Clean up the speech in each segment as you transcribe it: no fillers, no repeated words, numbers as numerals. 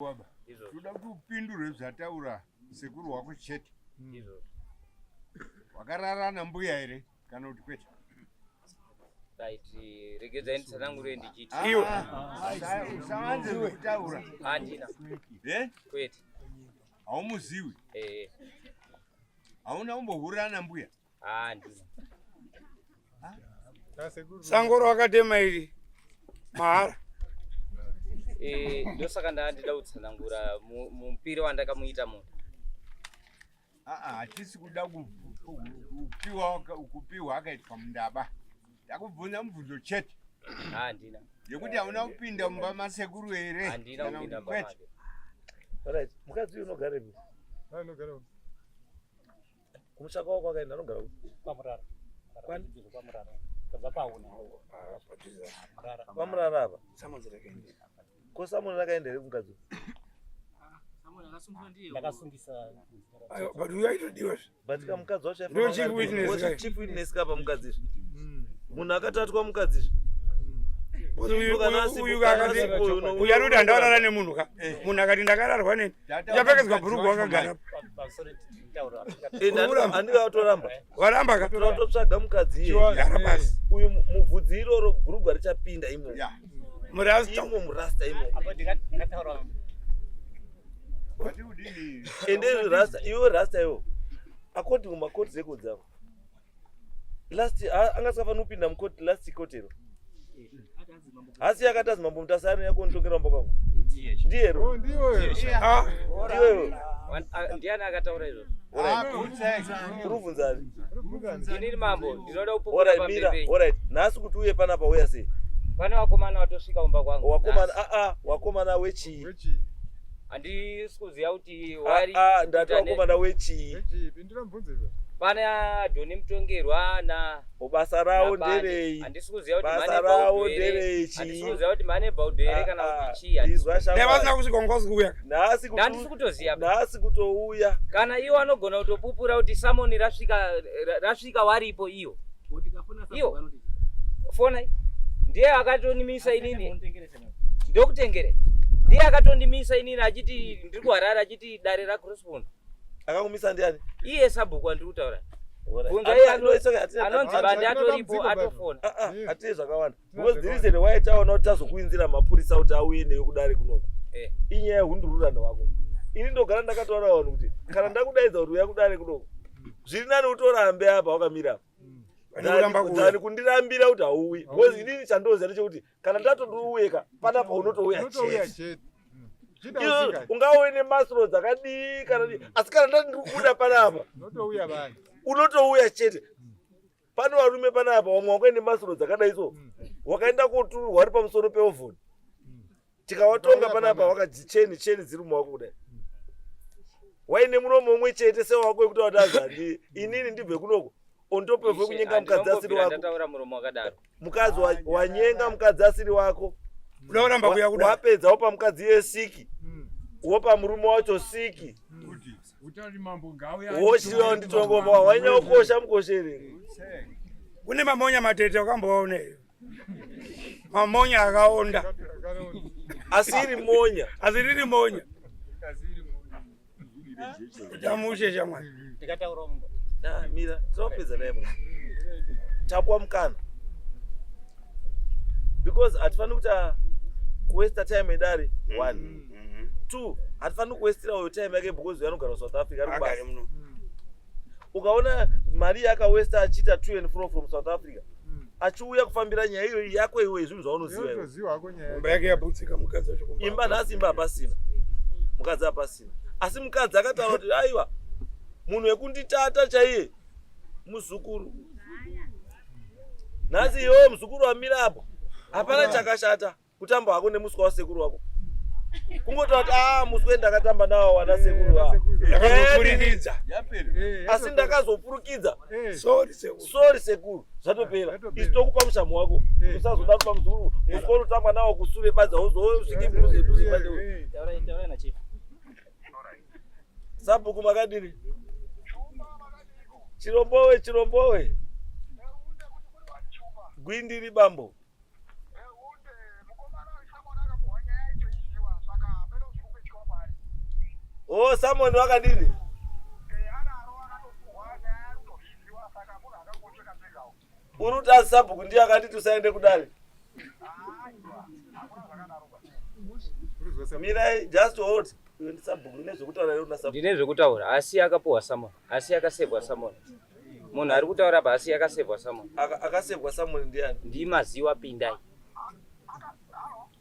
Baba, toda kupindura zvataura sekuru wako chete. Wakararana mbuya ere kana kuti kwete? Taiti regedzai nditsanangure ndichiti. Iwe usawanze kutaura. Handina. Kwete. Haumuziwi? Hauna kumbohurana mbuya? Handina. Sango rakatema iri mahara. Ndosaka ndandida kutsanangura mupira wandakamuita munhu. Hatisi kuda kupiwa akaitwa mundaba. Ndakubvunza mubvunzo chete. Handina. Yekuti hauna kupinda mumba masekuru ere? Handina kupinda mumba make. Alright, mukadzi unogara ku? Anogara ku. Kumushaka wako akaenda anogara ku? Pamurara. Kwani? Pamurara. Kabva pauna. Pamurara apa? Samanzira kaende. Ko Samuel akaenda ere kumukadzi? Ndakasungisa. But we are to do it. But kamukadzi wacho Ndio chief witness. Chief witness kapa mukadzi. Munhu akatatwa mukadzi. Uyu anoti handawarara nemunhu ka munhu akati ndakararwa neni uchapfekedzwa bhurugu wakagara andingatoramba waramba ka totsvaga mukadzi yara basi uyu mubvudzi iroro bhurugu richapinda imo murasta murasta imo ende rasta iwe rasta iwo according kumakoti records avo last angasafana kupinda mukoti last kotero asi yakatazi mambo mutasari yako nditongera mumba kwangu ndiyero Ndiwe. Ndiani akataura izvo? urubvunzani Inini mambo ndinoda kupupura alright pamberi mira penyu. alright nhasi kuti uye panapa uya sei Pane wakomana watosvika mumba kwangu. wakomana wechii Handisi kuziva kuti wari ndati wakomana wechii Pindura mubvunzo izvo. pane Adhoni Mutongerwa na basa rawo nderei handisi kuziva kuti basa mane rawo bhaudhu here. nderei Handisi chii kuziva kuti mane bhaudhu here kana kuti chii. nevasina kusvika ngozi kuuya Handisi kutoziva. nhasi kutouya Kana iwo anogona kutopupura kuti Samoni rasvika waripo iyo. Iyo. Fonai. Ndiye akatonimisa inini. Ndokutengere. Ndiye akatondimisa inini achiti ndiri kuharara achiti dare raCrossbone. akakumisa ndiani Iye sabhuku andiri kutaura. Anonzi bandi atoripo atofona. hatii zvakawanda because the reason why taona kuti tazokuinzira mapurisa kuti auye newe kudare kunoko inyaya yehundururano wako ini ndogara ndakataura vanhu kuti kana ndakudaidza kuti uya kudare kunoko zviri nani utorambe apa wakamira dzani kundirambira kuti hauwi because inini chandoziva ndechekuti kana ndatodiuyeka panapa unotouya chete ungauye nemasro dzakadii kana asi kana ndandikuda panapa unotouya chete pane varume panapa vamwe wakaenda masoro dzakadai so wakaenda kotururwa wari pamusoro peovhoni tikawatonga panapa wakadzicheni dziri mumawako kudai waine muromo umwe chete sewako wekuti watazandi inini ndibve kunoko ondopevwe kunyenga mukadzi asiri wako mukadzi wanyenga mukadzi asiri wako unaoramba kuya kuda wapedza wopa mukadzi yesiki wopa murume wacho siki wochiva nditongomba wanyokosha mukoshere kune mamonya matete wakamboaoneyo mamonya akaonda asiri monya asiriri monya tamushe shamwari mira tinopedza naye munhu tapwa mukana because hatifani kuita kuwesta time edare 1 2 hatifani kuwestira uyo time yake because yanogara South Africa ari kubasa ukaona mari yakawesta achiita 2 and 4 from South Africa achiuya kufambira nyaya iyo yako iwe zvinhu zvaunoziva imba yake yabutsika mukadzi wacho imba nhasi imba hapasina mukadzi hapasina asi mukadzi akataura kuti aiwa munhu wekunditata chaiye muzukuru nhasi iwewo muzukuru wamira apo hapana chakashata kutamba hako nemuswa wasekuru wako kungotova kuti muswe ndakatamba nawo wana sekuru ndakazopurikidza asi ndakazopurukidza sori sekuru zvatopera isi tokupa mushamu wako usazoda kupa muzukuru muswa unotamba nawo kusure badza uzosvike muzeduzibade sabhuku makadini chirombowe gwindiri bambo Oh, Samon wakadini? Uruta Sabhuku ndiye akati tusaende kudare. Mirai, just hold. Sabhuku nezvekutaura rero na Sabhuku. Ndine zvekutaura asi akapuwa Samon. Asi akasevwa Samon. Munhu ari kutaura basi akasevwa Samon. Akasevwa Samon ndiani? Ndimaziwa Pindai.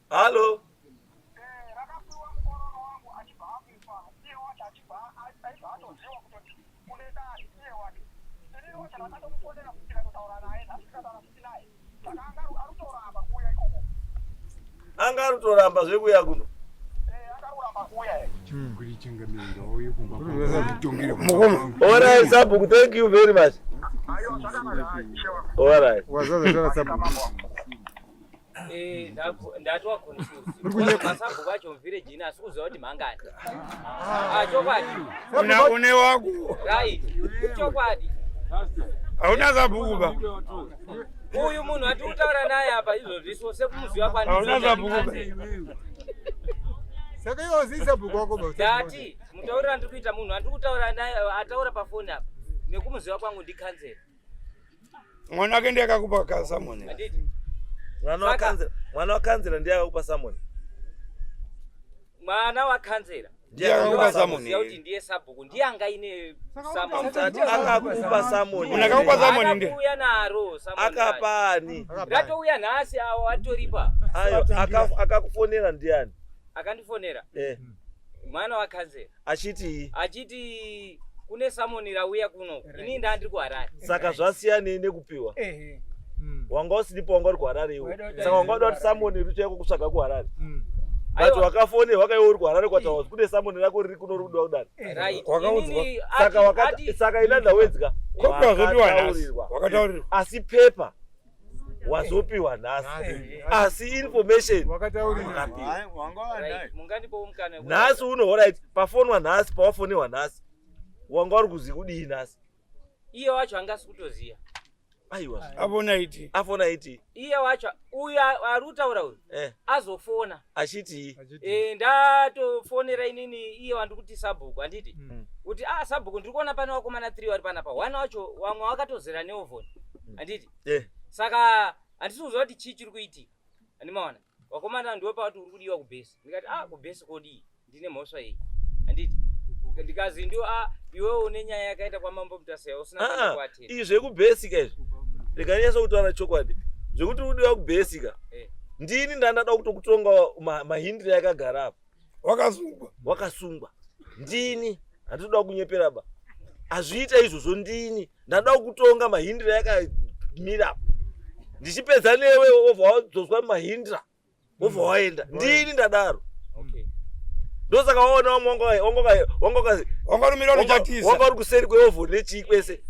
Halo. Anga rutoramba zvekuya kuno. All right, Sabhuku, thank you very much. All right. Ndatwa confused. Masabhuku acho mvillage ina asikuziva kuti mangani. Chokwadi. Une wako. Right. Chokwadi. Hauna Sabhuku ba. Uyu munhu ati kutaura naye apa izvozvi sose kumuziva kwani. Hauna Sabhuku ba. Saka iwo zisabhuku wako ba. Dati, mutaurira ndiri kuita munhu ati kutaura naye ataura pafoni apa. Nekumuziva kwangu ndikhanzera. Mwana wake ndiye akakupa ka Samon. Anditi. Mwana wakanzera ndiye akakupa Samon. Mwana wakanzera. Ndiye akakupa Samon. Kuti ndiye Sabhuku ndiye angaine Samon. Akakupa Samon. Unakakupa Samon ndiye. Akauya naro Samon. Akapani. Ratouya nhasi awo atoripa. Ayo akakufonera ndiani? Akandifonera. Mwana wakanzera. Achiti kune Samon rauya kuno. Ini ndandiri kuHarare. Saka zvasiyana nekupiwa. Wanga usiripo wanga uri kuHarare iwe. Saka wanga uda kuti Samon richo kutsvaga kuHarare. But wakafonera wakaiwe uri kuHarare kwataura kune Samon rako riri kuno rudwa kudani. Right. Saka inanda wedzika. Wakataurirwa. Asi paper wazopiwa nhasi. Asi information wakataurirwa. Mungandipo umkana. Nhasi uno alright pafonwa nhasi pawafonewa nhasi. Wanga uri kuzi kudii nhasi. Iye wacho angasi kutoziya. Aiwa. Afona iti. Iye wacho uya arutaura uyu. Azofona. Achiti. Ndatofonera inini iye wandikuti Sabhuku anditi. Kuti Sabhuku ndiri kuona pana wakomana 3 vari panapa. Wana wacho wamwe wakatozera neovhoni. Anditi. Saka andisiuziva kuti chii chiri kuitika. Andimaona. Wakomana ndiwe pati uri kudiwa kubhesi. Ndikati kubhesi kodi ndine mhosva iyi. Anditi. Ndikazi ndio iwe une nyaya yakaita kwamambo Mutaseya usina kuatira. Izvi zvekubhesika izvi. Ndikanyasa kutaura chokwadi. Zvekuti udiwa kubhesika. Ndini ndandada kutokutonga mahindira yakagara apa. Wakasungwa. Ndini handinoda kunyepera ba. Azviita izvozvo ndini ndandada kutonga mahindira yakamira apa. Ndichipedza newe wobva wadzoswa mahindira. Wobva waenda. Ndini ndadaro. Ndosaka waona wanga uri kuseri kweovhoni nechii kwese.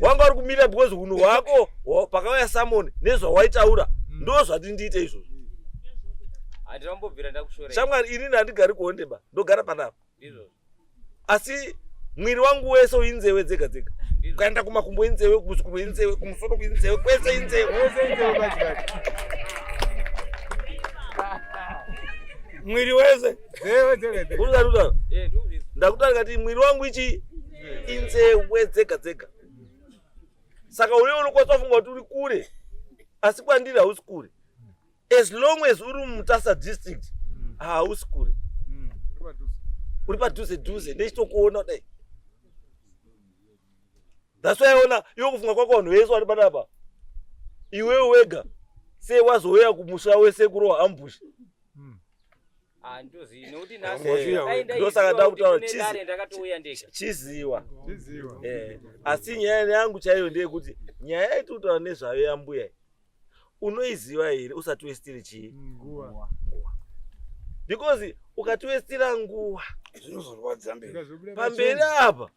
Wanga uri kumira because hunhu hwako pakauya Samon nezvawaitaura ndozvati ndiite izvozvo. Handinombobvira ndakushora. Shamwari inini handigari kuonde ba ndogara panapa. Asi mwiri wangu wese uinzewe dzega dzega. Ukaenda kumakumbo inzewe, kumusoro inzewe, kumusoro inzewe, kwese inzewe. Mwiri wese. Urutaura. Ndakutaura kuti mwiri wangu ichi inzewe dzega dzega. Saka ulewo unokwanisa kufunga kuti uri kure. Asi kwandiri hausi kure. As long as uri muMutasa district hausi kure. Uri padhuze dhuze nechitokuona dai. That's why ona iwe kufunga kwako vanhu vese vari panapa. Iwewe wega sei wazouya kumusha wesekuru waambush. Ndozi nokuti nhasi ndosaka ndakutaura ndakatouya ndega. Chiziwa. Asi nyaya yangu chaiyo ndeyekuti nyaya yaitutaura nezvayo yambuya unoiziva here usati westiri chii? Nguva. Because ukatiwestira nguva zvinozorwadza mberi. Pamberi apa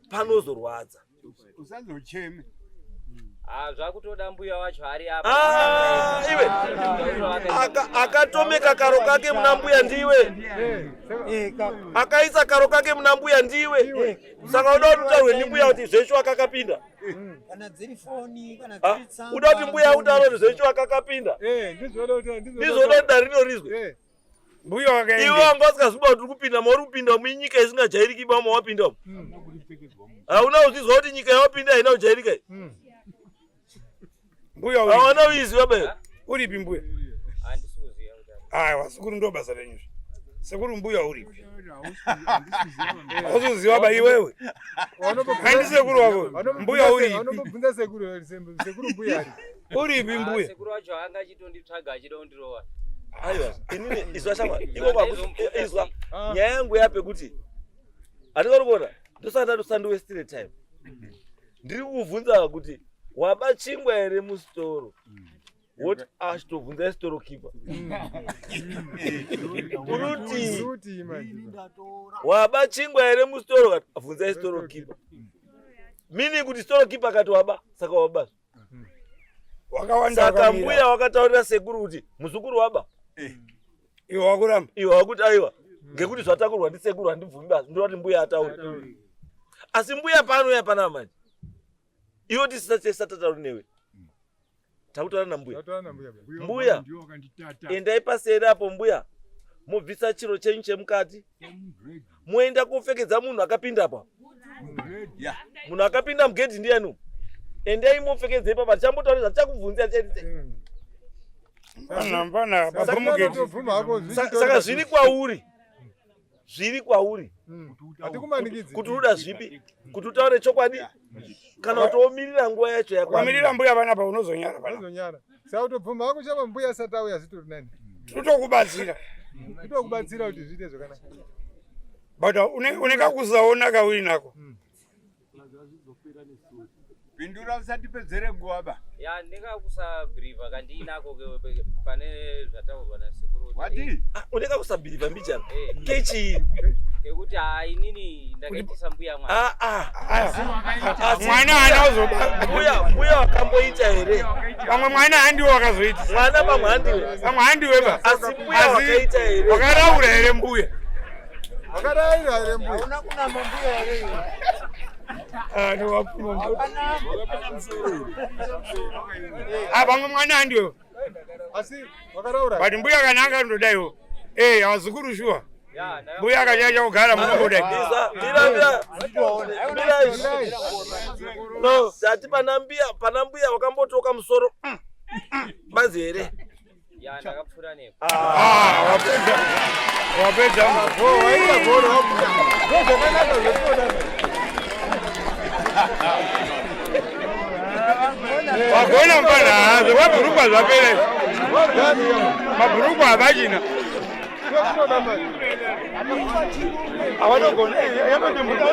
panozorwadza. Usazocheme. Zvakutoda mbuya wacho ari apa. Iwe akatomeka karo kake muna mbuya ndiwe. Akaisa karo kake muna mbuya ndiwe. Saka uda kuti utaurwe ndimbuya kuti zveshu akakapinda. Kana dziri foni kana dziri tsamba. Uda kuti mbuya utaure kuti zveshu akakapinda. Ndizoda kuti dari rinorizwe. Mbuya wakaenda. Iwe wanga usikaziba kuti kupinda mauri kupinda munyika isingajairiki bama wapinda. Hauna uzizwa kuti nyika yawapinda haina kujairika. Mbuya uri. Hawana uiziwa be. Uripi mbuya? Andisuziya. Wasikuru ndo basa lenyu. Sekuru mbuya uripi? Uzuziwa ba iwewe. Kandi sekuru wako. Mbuya uri. Vanobvunza sekuru mbuya ari. Uripi mbuya? Sekuru wacho anga chitonditsvaga achidondirowa. Aiwa, inini izwa chama. Iko izwa. Nyaya yangu yape kuti atikatobona ndosanda wasted time. Ndiri kuvunza kuti waba chingwa ere mustoro. What achitobvunza store keeper. Uruti waba chingwa ere mustoro kati abvunza store keeper. Mini kuti store keeper kati waba saka waba. Wakawanda saka mbuya wakataurira sekuru kuti muzukuru waba. Iwe wakuramba. Iwe wakuti aiwa. Ngekuti zvatakurwa ndi sekuru handibvumi basi ndoti mbuya ataura. Asi mbuya pano yapana manje. Iwo tisatatauri newe. Takutaura na mbuya. Mbuya. Endai paseri apo mbuya. Mubvisa chiro chenyu chemukati. Muenda kufekedza munhu akapinda apo. Munhu akapinda mugedhi ndiani? Endai mufekedze ipapo chambotaura zvatakubvunza chete. Pana babumugedhi. Saka zviri kwauri. Zviri kwauri. Atikumanikidzi. Kuti uda zvipi? Kuti utaure chokwadi? Kana utomirira nguva yacho yakwana. Kwamirira mbuya pana pa unozonyara pana. Unozonyara. Saka utobvuma wako chapa mbuya satauya zitori nani. Tutokubatsira. Tutokubatsira kuti zviite zvakanaka. But uneka kuzaona kawiri nako. Pindura usati pedzere nguva ba. Ya ndingakusabhirivha kandinako pane zvataurwa nasekuru. Wati? Uneka kusabhirivha mbichana. Kechi. Ngekuti inini ndakaitisa mbuya mwana. Mwana hana uzoba. Mbuya wakamboita here. Pamwe mwana handiwe wakazoita. Mwana pamwe handiwe. Pamwe handiwe ba. Asi mbuya wakaita here. Wakaraura here mbuya. Wakaraura here mbuya. Hauna kunama mbuya here. Pamwe mwana handiwe. Asi wakaraura. But mbuya kana angandodaiwo. Awazukuru shuwa. Mbuya akachacha kugara munodai. No, tati pana mbuya wakambotoka musoro. Bazi here. Ya ndakapfura nepo. Wapedza. Waita bhora wabuda. Zvakanaka zvotoda. Wagona mpana hazo wabhurukwa zvapere. Mabhurukwa havachina. Avanogona yapati muda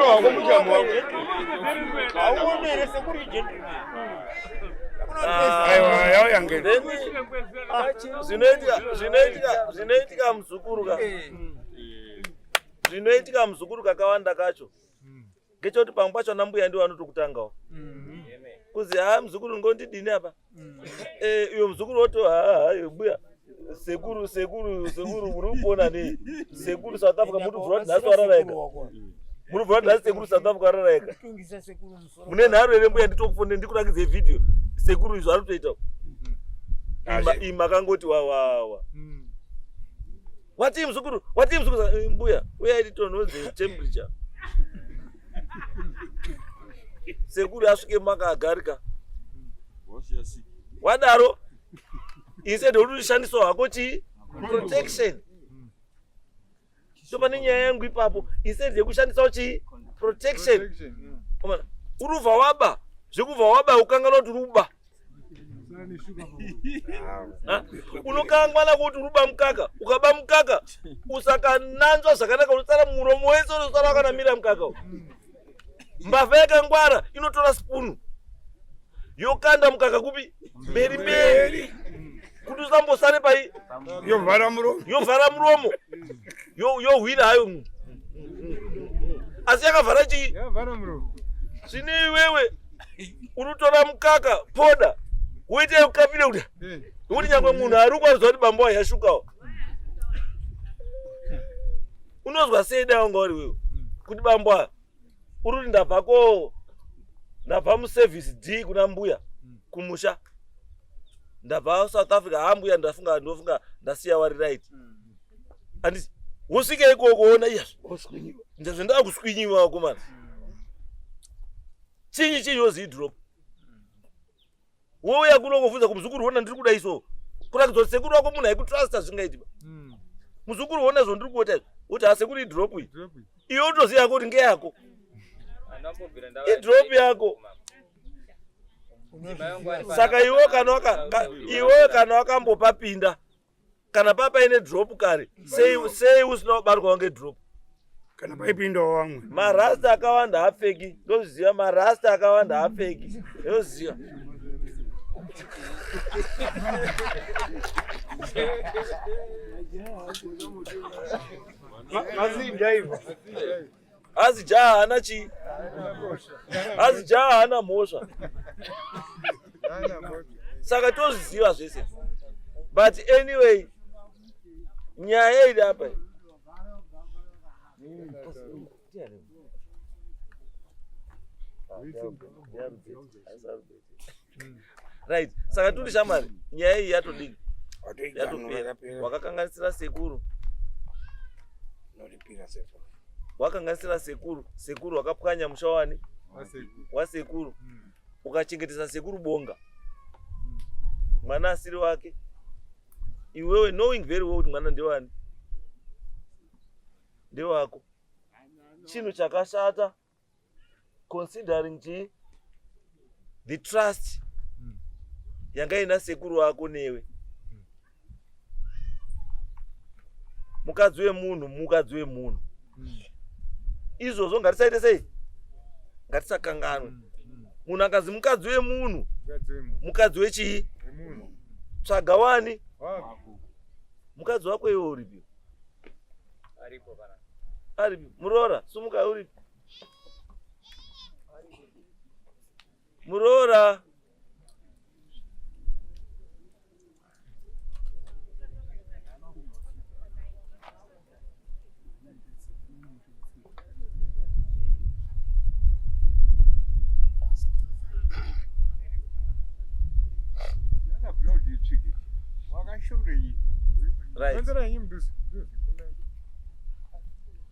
wako muchamu wako. Auonere sekuru gentleman. Aiwa yauya ngeni. Zvinoitika muzukuru zvinoitika muzukuru kakawanda kacho ngechoti pamwe pacho nambuya ndiwo anotokutangawo kuzi muzukuru ngondidini apa iyo muzukuru woto buya sekuru muri kupona nei sekuru South Africa muri kubvura kuti nhasi wararaika muri kubvura kuti nhasi sekuru South Africa wararaika mune nharo here mbuya nditokufonera ndikurakidze vhidhiyo sekuru izvo anotoitawo makangoti wawawa wati muzukuru mbuya uyai titonhodze temperature sekuru asvike maka agarika wadaro instead of kushandiswa hako chi protection so pane nyaya yangu ipapo instead yekushandisawo chi protection urubva waba zvekubva waba ukangana kuti ruba unokangwana kuti ruba mukaka ukaba mukaka usakananzwa zvakanaka unotsara muromo wese unosara wakanamira mukaka mbavha yakangwara inotora spunu yokanda mukaka kupi mberi kuti usambosare pai Yovhara muromo yohwira hayo asi yakavhara chii Yavhara muromo. zvine iwewe unotora mukaka poda woite ukapile kuda kuti nyangwe munhu ari ukwanisa kuti bambo yashukawo unozwa sei dai wanga uri wewe kuti bambo uri kuti ndabva muservice D kuna mbuya kumusha ndabva South Africa hambuya ndofunga ndasiya wari right andisi wosvika ikoko ona yes ndazvenda kuswinyiwa wakomana chinyi yozi drop wouya kuno kuvunza kumuzukuru wona ndiri kuda iso kuratidza sekuru wako munhu aikutrasta zvingaiti muzukuru wona zvondiri kuota uti asekuru drop iyi iwe utoziva kuti ngeyako idrop yako saka iwe kana wakambopapinda kana papaine drop kare sei usina kubatwawo ngedrop kana paipindawo vamwe marasta akawanda hapfeki ndoziva marasta akawanda hapfeki ndoziva azi jaha hana chii azi jaha hana mhosva saka tozviziva zvese but anyway nyaya iri apa right saka turi shamari nyaya iyi yatodii yatopera wakakanganisira sekuru wakanganisira sekuru wakapwanya musha wani wasekuru ukachengetesa sekuru bonga mwana asiri wake iwewe knowing very well kuti mwana ndewani ndewako chinhu chakashata considering the trust yanga ina sekuru wako newe mukadzi wemunhu izvozvo ngatisaite sei ngatisakanganwe munhu akazi mukadzi wemunhu mukadzi wechii tsvaga wani mukadzi wako iwe uripi aripi muroora sumuka uripi muroora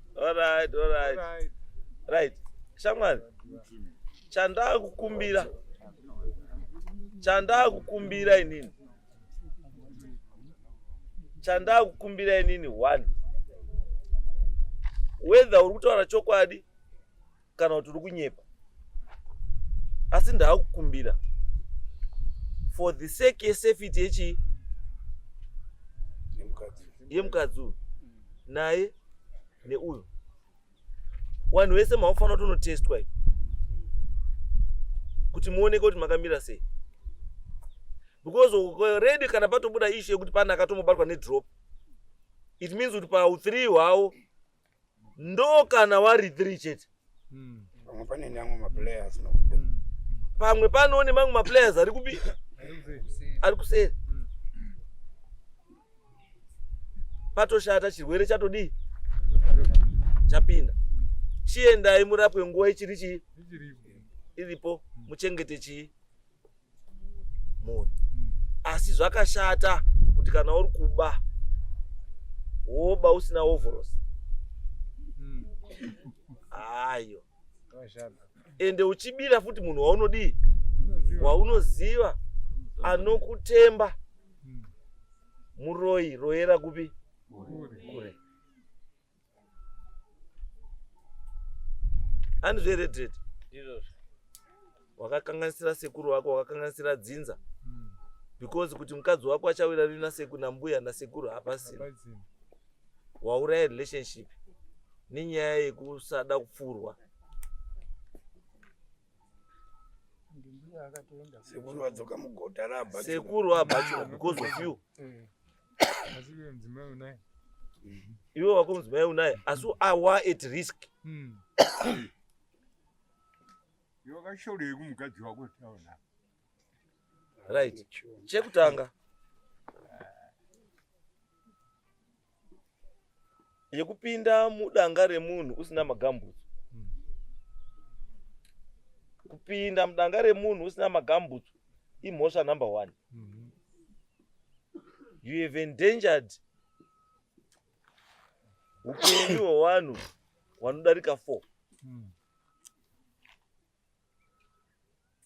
right right shamwari chandakukumbira inini one whether uri kutaura chokwadi kana kuti uri kunyepa asi ndakukumbira for the sake yesafety yechi yemukadzi uyu naye neuyu vanhu vese maofanira tonotestwa kuti muoneke kuti makamira sei because already kana patobuda ishu yekuti pana akatomobatwa nedrop it means kuti pa3 hwawo ndo kana wari 3 chete pamwe pane nyamwe maplayers pamwe panoone mamwe maplayers ari kupi ari kuseri patoshata chirwere chatodii chapinda chiendai murapwe nguva ichiri chii iripo muchengete chii munhu asi zvakashata kuti kana uri kuba woba usina overalls ayo ende uchibira futi munhu waunodii waunoziva anokutemba muroyi royera kupi kure andizveredredi wakakanganisira sekuru wako wakakanganisira dzinza because kuti mukadzi wako achawira nambuya nasekuru hapasina wauraya relationship nenyaya yekusada kupfurwa sekuru adzoka mugodha rabva sekuru abachura because of you iwe wako mudzimai unaye asi awa at risk wakashaurei kumukadzi wako taona right chekutanga yekupinda mudanga remunhu usina magambutsu kupinda mudanga remunhu usina magambutsu imhosva number 1 you have endangered upenyu hwevanhu vanodarika 4.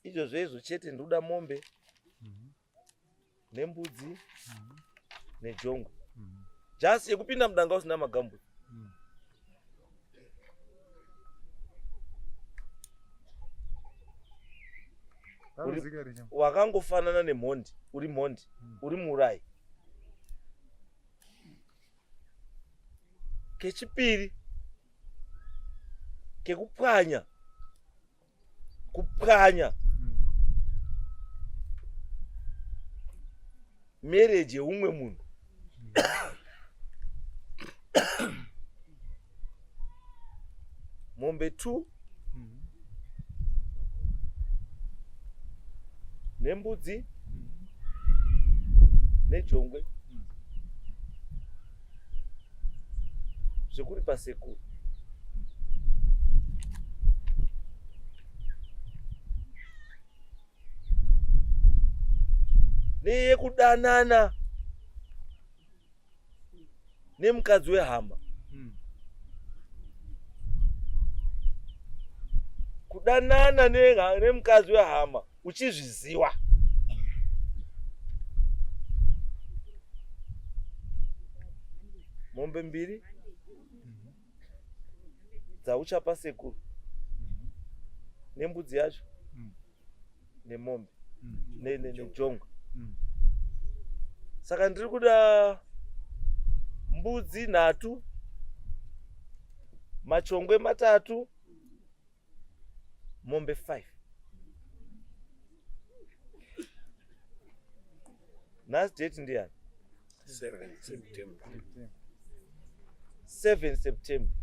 Izvozvo chete ndoda mombe nembudzi nejongwe. Just yekupinda mudanga usina magambo. Wakangofanana nemhondi, uri mhondi, uri muurayi. Kechipiri kekupwanya marriage yeumwe munhu. Mombe 2 nembudzi nejongwe zvekuri pasekuru. Neyekudanana nemukadzi wehama. Kudanana nemukadzi wehama uchizviziva. Mombe 2 dzauchapa sekuru nembudzi yacho nemombe nejongwe. Saka ndiri kuda mbudzi 3, machongwe 3, mombe 5. Nhasi date ndiyani? 7 September.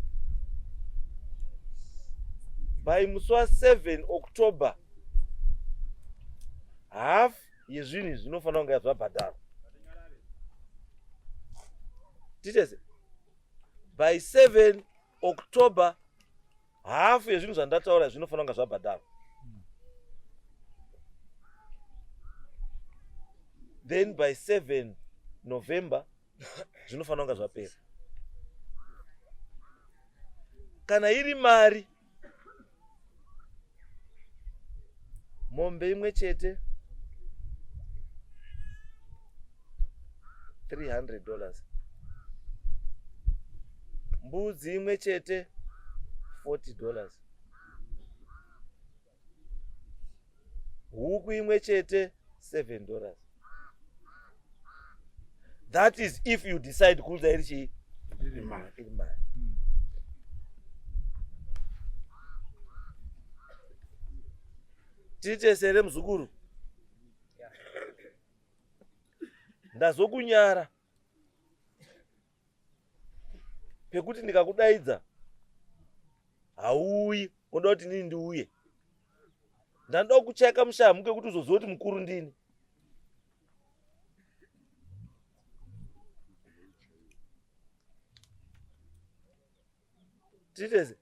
By musi wa7 October half yezvinhu zvinofanira kunge zvabhadharwa. Titese by 7 October half yezvinhu zvandataura zvinofanira kunge zvabhadharwa. Then by 7 November zvinofanira kunge zvapera. Kana iri mari mombe imwe chete $300, mbudzi imwe chete $40, huku imwe chete $7. That is if you decide kuuza iri mari. Titesere muzukuru. Ndazokunyara pekuti ndikakudaidza hauyi, unoda kuti nini ndiuye. Ndanoda kucheka mushamu ngekuti uzoziva kuti mukuru ndini. Titese